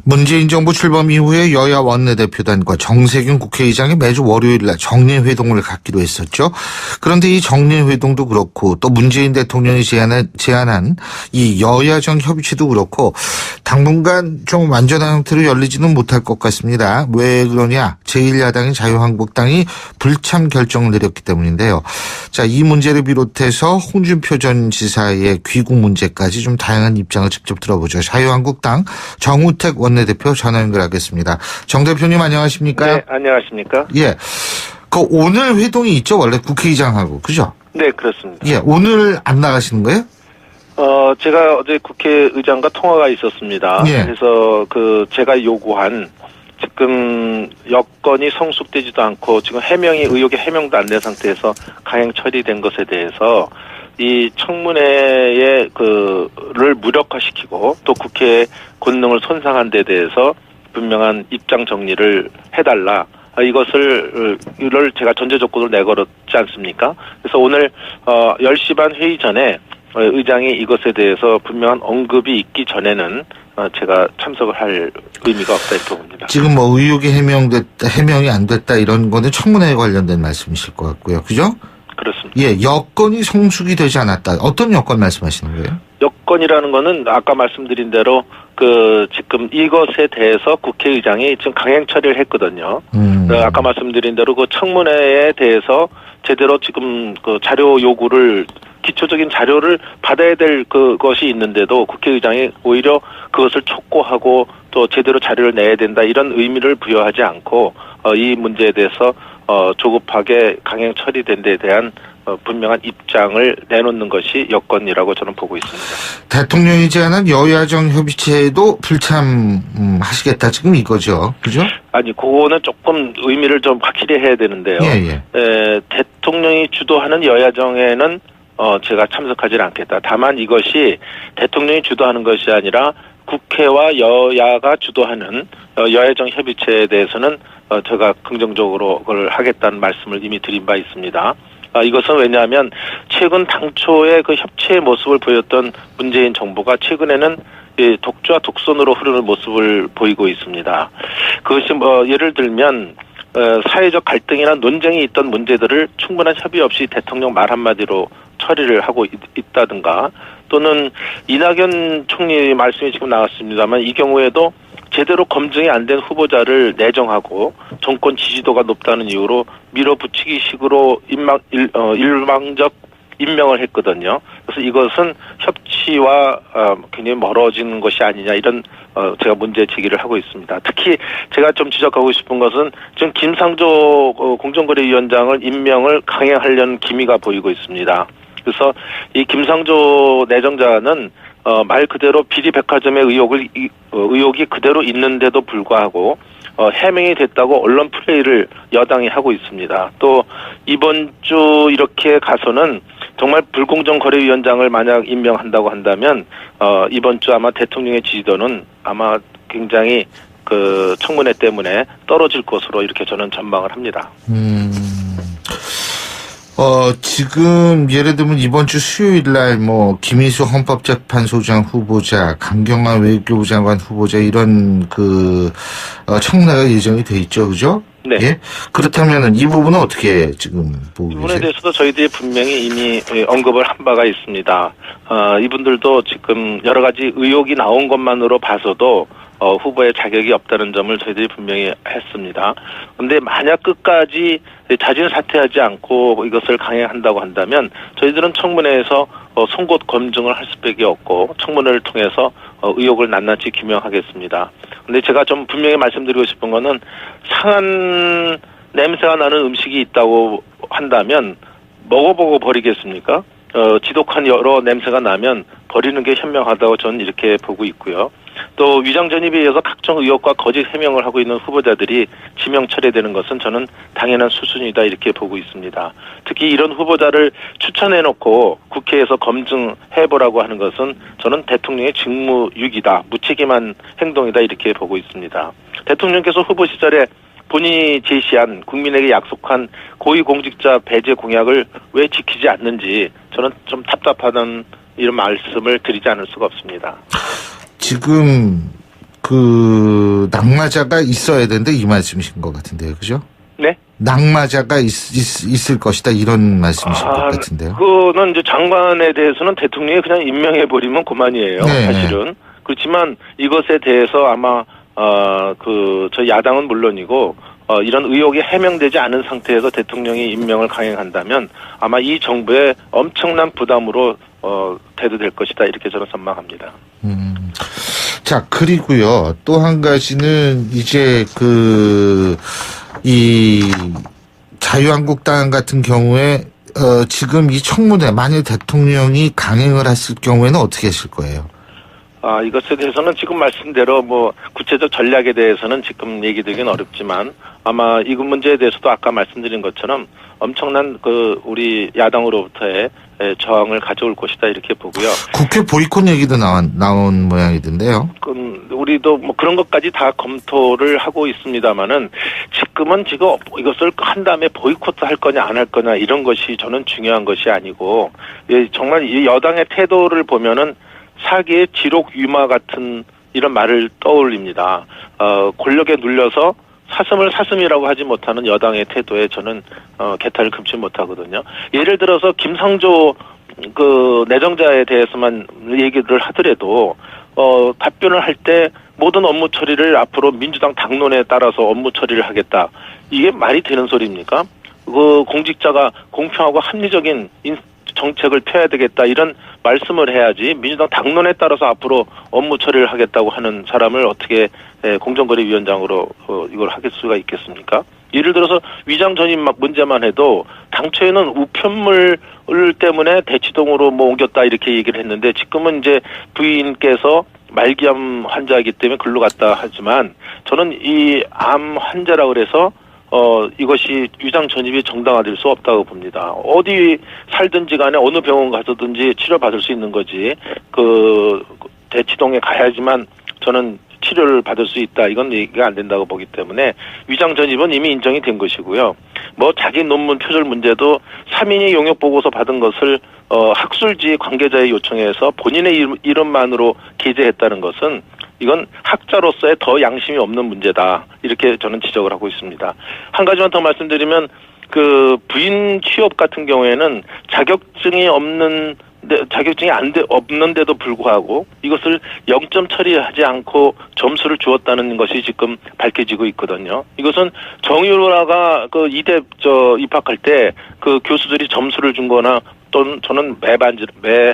문재인 정부 출범 이후에 여야 원내대표단과 정세균 국회의장이 매주 월요일날 정례회동을 갖기로 했었죠. 그런데 이 정례회동도 그렇고 또 문재인 대통령이 제안한 이 여야정 협의체도 그렇고 당분간 좀 완전한 형태로 열리지는 못할 것 같습니다. 왜 그러냐? 제1야당인 자유한국당이 불참 결정을 내렸기 때문인데요. 자, 이 문제를 비롯해서 홍준표 전 지사의 귀국 문제까지 좀 다양한 입장을 직접 들어보죠. 자유한국당 정우택 원내대표 전화 연결하겠습니다. 정 대표님 안녕하십니까? 네, 안녕하십니까? 예. 오늘 회동이 있죠, 원래 국회의장하고, 그죠? 네, 그렇습니다. 예, 오늘 안 나가시는 거예요? 제가 어제 국회의장과 통화가 있었습니다. 예. 그래서 제가 요구한 지금 여건이 성숙되지도 않고 지금 의혹의 해명도 안 된 상태에서 강행 처리된 것에 대해서 이 청문회의 를 무력화시키고 또 국회의 권능을 손상한 데 대해서 분명한 입장 정리를 해달라. 이를 제가 전제 조건을 내걸었지 않습니까? 그래서 오늘 10시 반 회의 전에 의장이 이것에 대해서 분명한 언급이 있기 전에는 제가 참석을 할 의미가 없다 이렇게 봅니다. 지금 의혹이 해명이 안 됐다 이런 거는 청문회에 관련된 말씀이실 것 같고요. 그죠? 그렇습니다. 예, 여건이 성숙이 되지 않았다. 어떤 여건 말씀하시는 거예요? 여건이라는 거는 아까 말씀드린 대로 지금 이것에 대해서 국회의장이 지금 강행 처리를 했거든요. 아까 말씀드린 대로 청문회에 대해서 제대로 지금 자료 요구를 기초적인 자료를 받아야 될 것이 있는데도 국회의장이 오히려 그것을 촉구하고 또 제대로 자료를 내야 된다 이런 의미를 부여하지 않고 이 문제에 대해서 조급하게 강행 처리된 데 대한 분명한 입장을 내놓는 것이 여건이라고 저는 보고 있습니다. 대통령이 제안한 여야정 협의체에도 불참하시겠다 지금 이거죠, 그죠? 아니, 그거는 조금 의미를 좀 확실히 해야 되는데요. 예. 대통령이 주도하는 여야정에는 제가 참석하지 않겠다. 다만 이것이 대통령이 주도하는 것이 아니라 국회와 여야가 주도하는 여야정 협의체에 대해서는 제가 긍정적으로 그걸 하겠다는 말씀을 이미 드린 바 있습니다. 이것은 왜냐하면 최근 당초의 협치의 모습을 보였던 문재인 정부가 최근에는 독주와 독선으로 흐르는 모습을 보이고 있습니다. 그것이 예를 들면 사회적 갈등이나 논쟁이 있던 문제들을 충분한 협의 없이 대통령 말 한마디로 처리를 하고 있다든가 또는 이낙연 총리 말씀이 지금 나왔습니다만 이 경우에도 제대로 검증이 안 된 후보자를 내정하고 정권 지지도가 높다는 이유로 밀어붙이기식으로 일방적 임명을 했거든요. 그래서 이것은 협치와 굉장히 멀어지는 것이 아니냐 이런 제가 문제 제기를 하고 있습니다. 특히 제가 좀 지적하고 싶은 것은 지금 김상조 공정거래위원장을 임명을 강행하려는 기미가 보이고 있습니다. 그래서 이 김상조 내정자는 말 그대로 비리백화점의 의혹이 그대로 있는데도 불구하고 해명이 됐다고 언론 플레이를 여당이 하고 있습니다. 또 이번 주 이렇게 가서는 정말 불공정거래위원장을 만약 임명한다고 한다면 이번 주 아마 대통령의 지지도는 아마 굉장히 청문회 때문에 떨어질 것으로 이렇게 저는 전망을 합니다. 지금 예를 들면 이번 주 수요일 날 김희수 헌법재판소장 후보자, 강경화 외교부 장관 후보자 이런 청문회가 예정이 돼 있죠, 그죠? 네. 예? 그렇다면은 이 부분은 어떻게 지금 보고 계세요? 이 부분에 대해서도 저희들이 분명히 이미 언급을 한 바가 있습니다. 이분들도 지금 여러 가지 의혹이 나온 것만으로 봐서도 후보의 자격이 없다는 점을 저희들이 분명히 했습니다. 그런데 만약 끝까지 자진 사퇴하지 않고 이것을 강행한다고 한다면 저희들은 청문회에서 송곳 검증을 할 수밖에 없고 청문회를 통해서 의혹을 낱낱이 규명하겠습니다. 그런데 제가 좀 분명히 말씀드리고 싶은 거는 상한 냄새가 나는 음식이 있다고 한다면 먹어보고 버리겠습니까? 지독한 여러 냄새가 나면 버리는 게 현명하다고 저는 이렇게 보고 있고요. 또 위장 전입에 의해서 각종 의혹과 거짓 해명을 하고 있는 후보자들이 지명 처리되는 것은 저는 당연한 수순이다 이렇게 보고 있습니다. 특히 이런 후보자를 추천해놓고 국회에서 검증해보라고 하는 것은 저는 대통령의 직무유기다, 무책임한 행동이다 이렇게 보고 있습니다. 대통령께서 후보 시절에 본인이 제시한 국민에게 약속한 고위공직자 배제 공약을 왜 지키지 않는지 저는 좀 답답하다는 이런 말씀을 드리지 않을 수가 없습니다. 지금 그 낙마자가 있어야 된다 이 말씀이신 것 같은데요, 그죠? 네? 낙마자가 있을 것이다 이런 말씀이신 것 같은데요. 그거는 이제 장관에 대해서는 대통령이 그냥 임명해 버리면 그만이에요. 네. 사실은. 그렇지만 이것에 대해서 아마 저희 야당은 물론이고 이런 의혹이 해명되지 않은 상태에서 대통령이 임명을 강행한다면 아마 이 정부의 엄청난 부담으로 대두될 것이다 이렇게 저는 전망합니다. 자, 그리고요 또 한 가지는 이제 이 자유한국당 같은 경우에 지금 이 청문회 만일 대통령이 강행을 했을 경우에는 어떻게 하실 거예요? 이것에 대해서는 지금 말씀대로 뭐 구체적 전략에 대해서는 지금 얘기드리긴 어렵지만 아마 이 문제에 대해서도 아까 말씀드린 것처럼 엄청난 우리 야당으로부터의 저항을 가져올 것이다 이렇게 보고요. 국회 보이콧 얘기도 나온 모양이던데요. 우리도 뭐 그런 것까지 다 검토를 하고 있습니다만은 지금 이것을 한 다음에 보이콧 할 거냐 안 할 거냐 이런 것이 저는 중요한 것이 아니고 정말 이 여당의 태도를 보면은 사기의 지록 유마 같은 이런 말을 떠올립니다. 권력에 눌려서 사슴을 사슴이라고 하지 못하는 여당의 태도에 저는 개탄을 금치 못하거든요. 예를 들어서 김상조 내정자에 대해서만 얘기를 하더라도 답변을 할 때 모든 업무 처리를 앞으로 민주당 당론에 따라서 업무 처리를 하겠다. 이게 말이 되는 소리입니까? 공직자가 공평하고 합리적인 정책을 펴야 되겠다 이런 말씀을 해야지 민주당 당론에 따라서 앞으로 업무 처리를 하겠다고 하는 사람을 어떻게 공정거래위원장으로 이걸 하길 수가 있겠습니까? 예를 들어서 위장 전입 문제만 해도 당초에는 우편물 때문에 대치동으로 옮겼다 이렇게 얘기를 했는데 지금은 이제 부인께서 말기암 환자이기 때문에 글로 갔다 하지만 저는 이 암 환자라 그래서 이것이 위장 전입이 정당화될 수 없다고 봅니다. 어디 살든지 간에 어느 병원 가서든지 치료받을 수 있는 거지. 대치동에 가야지만 저는 치료를 받을 수 있다. 이건 얘기가 안 된다고 보기 때문에 위장 전입은 이미 인정이 된 것이고요. 뭐 자기 논문 표절 문제도 3인이 용역 보고서 받은 것을 학술지 관계자의 요청에서 본인의 이름만으로 게재했다는 것은 이건 학자로서의 더 양심이 없는 문제다. 이렇게 저는 지적을 하고 있습니다. 한 가지만 더 말씀드리면 부인 취업 같은 경우에는 자격증이 없는데도 불구하고 이것을 0점 처리하지 않고 점수를 주었다는 것이 지금 밝혀지고 있거든요. 이것은 정유라가 이대 입학할 때 교수들이 점수를 준 거나 또는 저는 매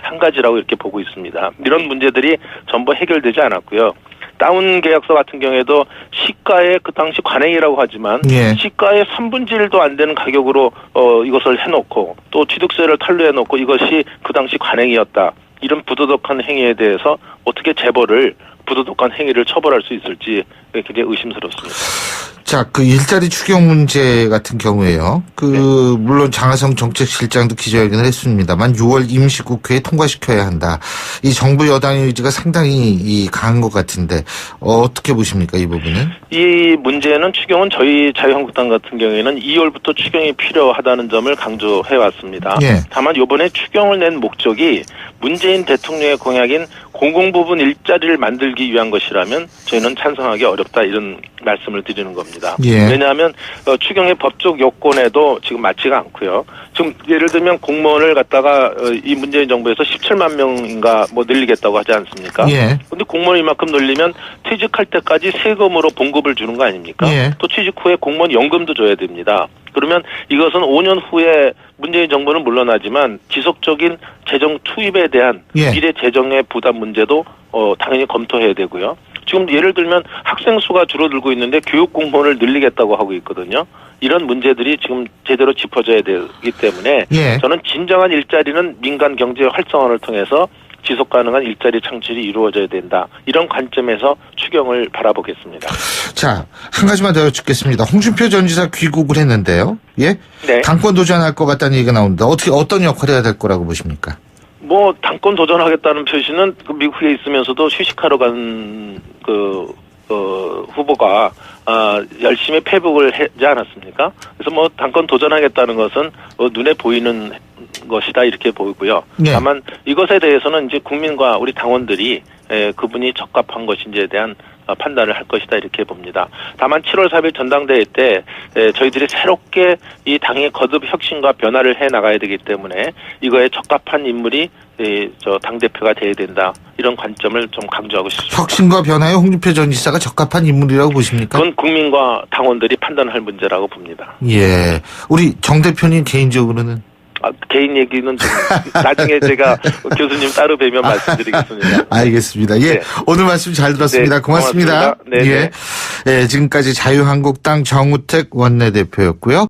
한 가지라고 이렇게 보고 있습니다. 이런 문제들이 전부 해결되지 않았고요. 다운 계약서 같은 경우에도 시가의 그 당시 관행이라고 하지만 시가의 3분의 1도 안 되는 가격으로 이것을 해놓고 또 취득세를 탈루해놓고 이것이 그 당시 관행이었다. 이런 부도덕한 행위에 대해서 어떻게 재벌을 부도덕한 행위를 처벌할 수 있을지 굉장히 의심스럽습니다. 자, 일자리 추경 문제 같은 경우에요. 물론 장하성 정책실장도 기자회견을 했습니다만 6월 임시국회에 통과시켜야 한다. 이 정부 여당의 의지가 상당히 강한 것 같은데 어떻게 보십니까, 이 부분은? 이 문제는 추경은 저희 자유한국당 같은 경우에는 2월부터 추경이 필요하다는 점을 강조해 왔습니다. 다만 이번에 추경을 낸 목적이 문재인 대통령의 공약인 공공부문 일자리를 만들기 위한 것이라면 저희는 찬성하기 어렵다 이런 말씀을 드리는 겁니다. 왜냐하면 추경의 법적 요건에도 지금 맞지가 않고요. 지금 예를 들면 공무원을 갖다가 이 문재인 정부에서 17만 명인가 늘리겠다고 하지 않습니까? 그런데 공무원 이만큼 늘리면 퇴직할 때까지 세금으로 봉급을 주는 거 아닙니까? 또 취직 후에 공무원 연금도 줘야 됩니다. 그러면 이것은 5년 후에 문재인 정부는 물러나지만 지속적인 재정 투입에 대한 미래 재정의 부담 문제도 당연히 검토해야 되고요. 지금 예를 들면 학생 수가 줄어들고 있는데 교육 공무원을 늘리겠다고 하고 있거든요. 이런 문제들이 지금 제대로 짚어져야 되기 때문에 저는 진정한 일자리는 민간 경제 활성화를 통해서 지속 가능한 일자리 창출이 이루어져야 된다. 이런 관점에서 추경을 바라보겠습니다. 자, 한 가지만 더 여쭙겠습니다. 홍준표 전 지사 귀국을 했는데요. 당권 도전할 것 같다는 얘기가 나오는데 어떤 역할을 해야 될 거라고 보십니까? 당권 도전하겠다는 표시는 미국에 있으면서도 휴식하러 간 후보가 열심히 페북을 하지 않았습니까? 그래서 당권 도전하겠다는 것은 눈에 보이는 것이다 이렇게 보이고요. 다만 이것에 대해서는 이제 국민과 우리 당원들이 그분이 적합한 것인지에 대한 판단을 할 것이다 이렇게 봅니다. 다만 7월 4일 전당대회 때 저희들이 새롭게 이 당의 거듭 혁신과 변화를 해 나가야 되기 때문에 이거에 적합한 인물이 당대표가 돼야 된다. 이런 관점을 좀 강조하고 싶습니다. 혁신과 변화에 홍준표 전 지사가 적합한 인물이라고 보십니까? 그건 국민과 당원들이 판단할 문제라고 봅니다. 예. 우리 정 대표님 개인적으로는? 개인 얘기는 좀 나중에 제가 교수님 따로 뵈면 말씀드리겠습니다. 알겠습니다. 예. 네. 오늘 말씀 잘 들었습니다. 네, 고맙습니다. 고맙습니다. 네, 예. 예. 지금까지 자유한국당 정우택 원내대표였고요.